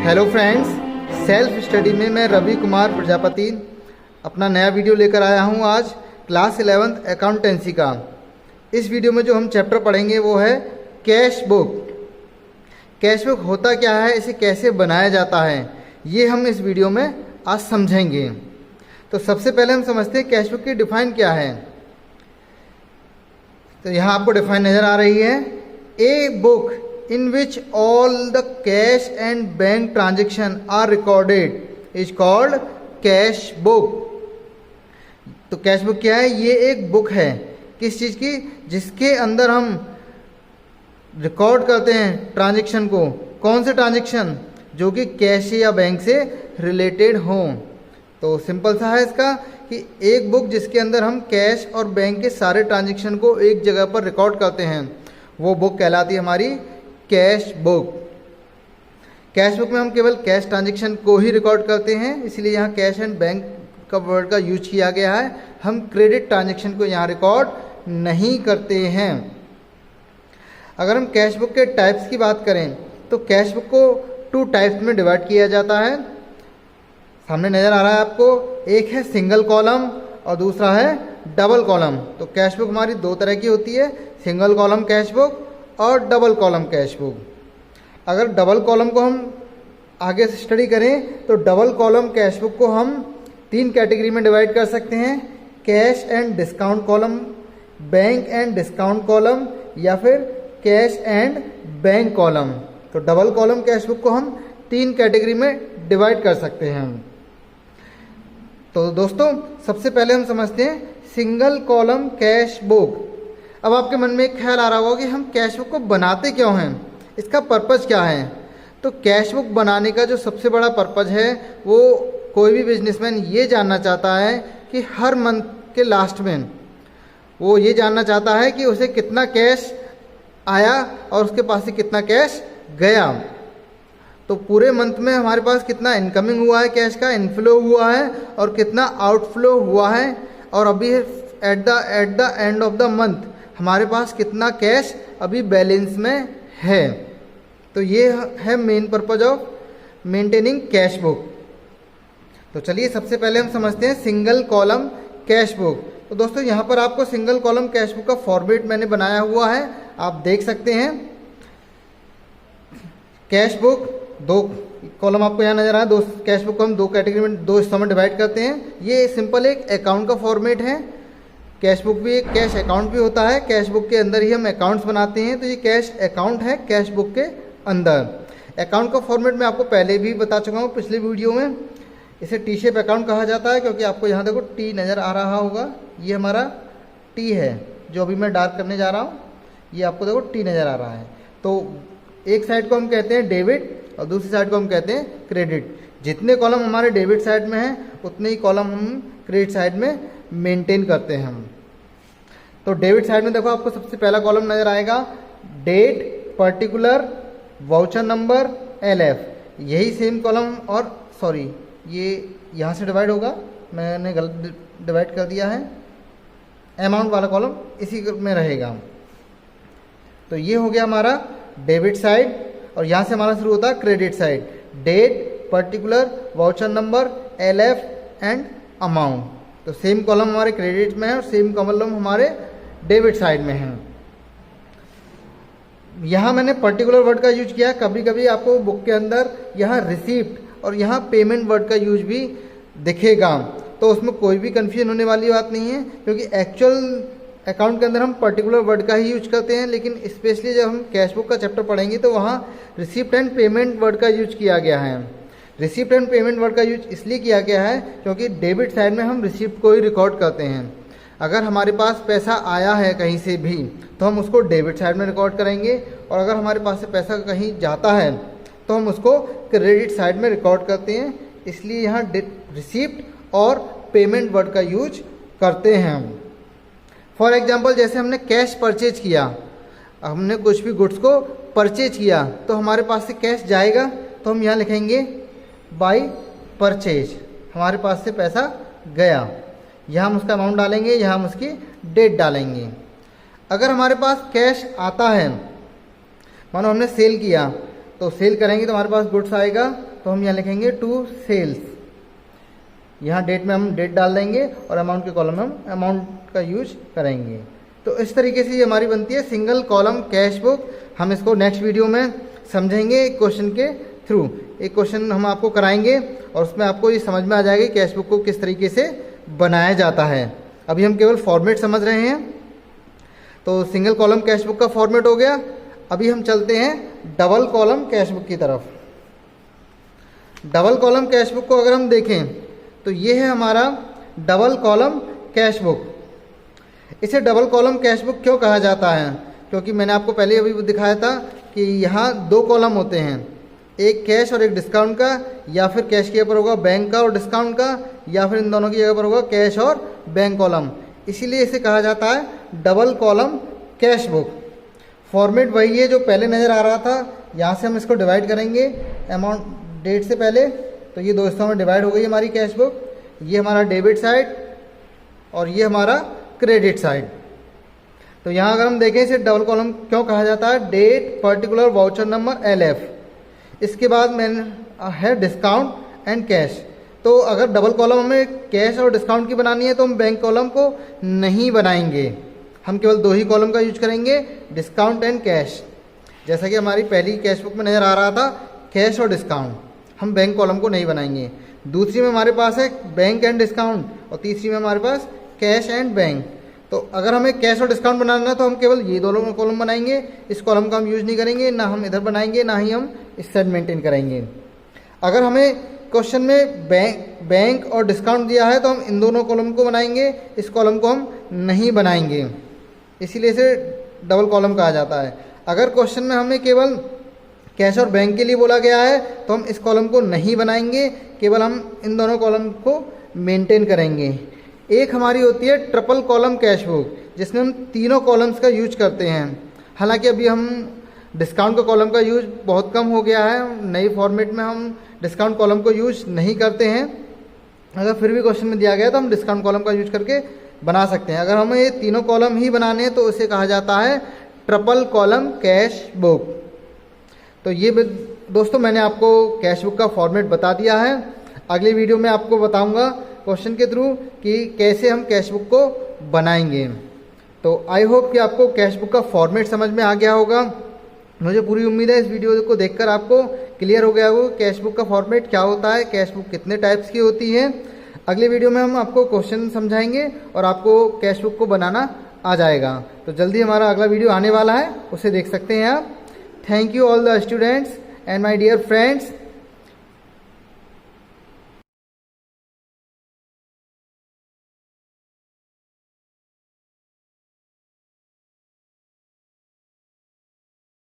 Hello friends, self study में मैं रवि कुमार प्रजापति अपना नया वीडियो लेकर आया हूं। आज क्लास 11th अकाउंटेंसी का। इस वीडियो में जो हम चैप्टर पढ़ेंगे वो है कैश बुक। कैश बुक होता क्या है, इसे कैसे बनाया जाता है, ये हम इस वीडियो में आज समझेंगे। तो सबसे पहले हम समझते हैं कैश बुक की डिफाइन क्या है। तो यहाँ आपको डिफाइन नज़र आ रही है, a book in which all the cash and bank transaction are recorded is called cash book। तो कैश बुक क्या है? ये एक बुक है किस चीज़ की, जिसके अंदर हम रिकॉर्ड करते हैं ट्रांजैक्शन को। कौन से ट्रांजैक्शन? जो कि कैश या बैंक से रिलेटेड हों। तो सिंपल सा है इसका कि एक बुक जिसके अंदर हम कैश और बैंक के सारे ट्रांजैक्शन को एक जगह पर रिकॉर्ड करते हैं, वो बुक कहलाती है हमारी कैश बुक। कैश बुक में हम केवल कैश ट्रांजैक्शन को ही रिकॉर्ड करते हैं, इसलिए यहाँ कैश एंड बैंक का वर्ड का यूज किया गया है। हम क्रेडिट ट्रांजैक्शन को यहाँ रिकॉर्ड नहीं करते हैं। अगर हम कैश बुक के टाइप्स की बात करें तो कैश बुक को 2 टाइप्स में डिवाइड किया जाता है। सामने नज़र आ रहा है आपको, एक है सिंगल कॉलम और दूसरा है डबल कॉलम। तो कैश बुक हमारी 2 तरह की होती है, सिंगल कॉलम कैश बुक और डबल कॉलम कैश बुक। अगर डबल कॉलम को हम आगे से स्टडी करें तो डबल कॉलम कैश बुक को हम 3 कैटेगरी में डिवाइड कर सकते हैं, cash and discount column, bank and discount column, या फिर कैश एंड बैंक कॉलम। तो डबल कॉलम कैश बुक को हम 3 कैटेगरी में डिवाइड कर सकते हैं। तो दोस्तों सबसे पहले हम समझते हैं सिंगल कॉलम कैश बुक। अब आपके मन में एक ख्याल आ रहा होगा कि हम कैश बुक को बनाते क्यों हैं, इसका पर्पज़ क्या है। तो कैश बुक बनाने का जो सबसे बड़ा पर्पज़ है वो कोई भी बिजनेसमैन ये जानना चाहता है कि हर मंथ के लास्ट में वो ये जानना चाहता है कि उसे कितना कैश आया और उसके पास से कितना कैश गया। तो पूरे मंथ में हमारे पास कितना इनकमिंग हुआ है, कैश का इनफ्लो हुआ है, और कितना आउटफ्लो हुआ है, और अभी at the end of the month हमारे पास कितना कैश अभी बैलेंस में है। तो ये है main purpose of maintaining cash book. तो चलिए सबसे पहले हम समझते हैं सिंगल कॉलम कैश बुक। तो दोस्तों यहाँ पर आपको सिंगल कॉलम कैश बुक का फॉर्मेट मैंने बनाया हुआ है, आप देख सकते हैं। कैश बुक 2 कॉलम आपको यहाँ नजर आया। 2 कैश बुक को हम 2 कैटेगरी में 2 हिस्सों में डिवाइड करते हैं। ये सिंपल एक अकाउंट का फॉर्मेट है। कैश बुक भी एक कैश अकाउंट भी होता है, कैश बुक के अंदर ही हम अकाउंट्स बनाते हैं। तो ये कैश अकाउंट है कैश बुक के अंदर। अकाउंट का फॉर्मेट मैं आपको पहले भी बता चुका हूँ पिछले वीडियो में। इसे टी शेप अकाउंट कहा जाता है, क्योंकि आपको यहाँ देखो टी नज़र आ रहा होगा, ये हमारा टी है जो अभी मैं डार्क करने जा रहा हूँ। ये आपको देखो टी नज़र आ रहा है। तो एक साइड को हम कहते हैं डेबिट और दूसरी साइड को हम कहते हैं क्रेडिट। जितने कॉलम हमारे डेबिट साइड में हैं उतने ही कॉलम हम क्रेडिट साइड में मेंटेन करते हैं हम। तो डेबिट साइड में देखो आपको सबसे पहला कॉलम नजर आएगा, date, particular, voucher number, LF। यही सेम कॉलम, और सॉरी ये यहाँ से डिवाइड होगा, मैंने गलत डिवाइड कर दिया है। अमाउंट वाला कॉलम इसी में रहेगा। तो ये हो गया हमारा डेबिट साइड, और यहाँ से हमारा शुरू होता है credit side, date, particular, voucher number, LF and amount. तो सेम कॉलम हमारे क्रेडिट में है और सेम कॉलम हमारे डेबिट साइड में है। यहाँ मैंने पर्टिकुलर वर्ड का यूज किया। कभी कभी आपको बुक के अंदर यहाँ रिसीप्ट और यहाँ पेमेंट वर्ड का यूज भी दिखेगा, तो उसमें कोई भी कन्फ्यूजन होने वाली बात नहीं है, क्योंकि एक्चुअल अकाउंट के अंदर हम पर्टिकुलर वर्ड का ही यूज करते हैं। लेकिन स्पेशली जब हम कैश बुक का चैप्टर पढ़ेंगे तो वहाँ रिसीप्ट एंड पेमेंट वर्ड का यूज किया गया है। रिसिप्ट एंड पेमेंट वर्ड का यूज इसलिए किया गया है क्योंकि डेबिट साइड में हम रिसिप्ट को ही रिकॉर्ड करते हैं। अगर हमारे पास पैसा आया है कहीं से भी तो हम उसको डेबिट साइड में रिकॉर्ड करेंगे, और अगर हमारे पास से पैसा कहीं जाता है तो हम उसको क्रेडिट साइड में रिकॉर्ड करते हैं। इसलिए यहाँ रिसिप्ट और पेमेंट वर्ड का यूज करते हैं हम। फॉर एग्जाम्पल जैसे हमने कैश परचेज किया, हमने कुछ भी गुड्स को परचेज किया तो हमारे पास से कैश जाएगा, तो हम यहाँ लिखेंगे बाय परचेज, हमारे पास से पैसा गया। यहाँ हम उसका अमाउंट डालेंगे, यहाँ हम उसकी डेट डालेंगे। अगर हमारे पास कैश आता है, मानो हमने सेल किया, तो सेल करेंगे तो हमारे पास गुड्स आएगा, तो हम यहाँ लिखेंगे टू सेल्स। यहाँ डेट में हम डेट डाल देंगे और अमाउंट के कॉलम में हम अमाउंट का यूज करेंगे। तो इस तरीके से ये हमारी बनती है सिंगल कॉलम कैश बुक। हम इसको नेक्स्ट वीडियो में समझेंगे एक क्वेश्चन के थ्रू। एक क्वेश्चन हम आपको कराएंगे और उसमें आपको ये समझ में आ जाएगी कैश बुक को किस तरीके से बनाया जाता है। अभी हम केवल फॉर्मेट समझ रहे हैं। तो सिंगल कॉलम कैश बुक का फॉर्मेट हो गया। अभी हम चलते हैं डबल कॉलम कैश बुक की तरफ। डबल कॉलम कैश बुक को अगर हम देखें तो ये है हमारा डबल कॉलम कैश बुक। इसे डबल कॉलम कैश बुक क्यों कहा जाता है? क्योंकि मैंने आपको पहले अभी दिखाया था कि यहाँ दो कॉलम होते हैं, एक कैश और एक डिस्काउंट का, या फिर कैश की जगह पर होगा बैंक का और डिस्काउंट का, या फिर इन दोनों की जगह पर होगा कैश और बैंक कॉलम। इसीलिए इसे कहा जाता है double column cash book. Format वही है जो पहले नज़र आ रहा था। यहाँ से हम इसको डिवाइड करेंगे अमाउंट डेट से पहले, तो ये दो हिस्सों में डिवाइड हो गई हमारी कैश बुक। ये हमारा डेबिट साइड और ये हमारा क्रेडिट साइड। तो यहाँ अगर हम देखें इसे डबल कॉलम क्यों कहा जाता है, date particular voucher number LF, इसके बाद मैंने है डिस्काउंट एंड कैश। तो अगर डबल कॉलम हमें कैश और डिस्काउंट की बनानी है तो हम बैंक कॉलम को नहीं बनाएंगे, हम केवल दो ही कॉलम का यूज करेंगे, डिस्काउंट एंड कैश। जैसा कि हमारी पहली कैश बुक में नज़र आ रहा था कैश और डिस्काउंट, हम बैंक कॉलम को नहीं बनाएंगे। दूसरी में हमारे पास है बैंक एंड डिस्काउंट और तीसरी में हमारे पास कैश एंड बैंक। तो अगर हमें कैश और डिस्काउंट बनाना है तो हम केवल ये दोनों कॉलम बनाएंगे, इस कॉलम का हम यूज नहीं करेंगे, ना हम इधर बनाएंगे ना ही हम इस साइड मेंटेन करेंगे। अगर हमें क्वेश्चन में बैंक और डिस्काउंट दिया है तो हम इन दोनों कॉलम को बनाएंगे, इस कॉलम को हम नहीं बनाएंगे, इसीलिए इसे डबल कॉलम कहा जाता है। अगर क्वेश्चन में हमें केवल कैश और बैंक के लिए बोला गया है तो हम इस कॉलम को नहीं बनाएंगे, केवल हम इन दोनों कॉलम को मेंटेन करेंगे। एक हमारी होती है ट्रिपल कॉलम कैश बुक, जिसमें हम तीनों कॉलम्स का यूज करते हैं। हालांकि अभी हम डिस्काउंट का कॉलम का यूज बहुत कम हो गया है, नई फॉर्मेट में हम डिस्काउंट कॉलम को यूज नहीं करते हैं। अगर फिर भी क्वेश्चन में दिया गया तो हम डिस्काउंट कॉलम का यूज करके बना सकते हैं। अगर हमें ये तीनों कॉलम ही बनाने हैं तो उसे कहा जाता है ट्रिपल कॉलम कैश बुक। तो ये दोस्तों मैंने आपको कैश बुक का फॉर्मेट बता दिया है। अगली वीडियो में आपको बताऊंगा क्वेश्चन के थ्रू कि कैसे हम कैश बुक को बनाएंगे। तो आई होप कि आपको कैश बुक का फॉर्मेट समझ में आ गया होगा। मुझे पूरी उम्मीद है इस वीडियो को देखकर आपको क्लियर हो गया होगा कैश बुक का फॉर्मेट क्या होता है, कैश बुक कितने टाइप्स की होती है। अगले वीडियो में हम आपको क्वेश्चन समझाएंगे और आपको कैश बुक को बनाना आ जाएगा। तो जल्दी हमारा अगला वीडियो आने वाला है, उसे देख सकते हैं आप। Thank you all the students and my dear friends.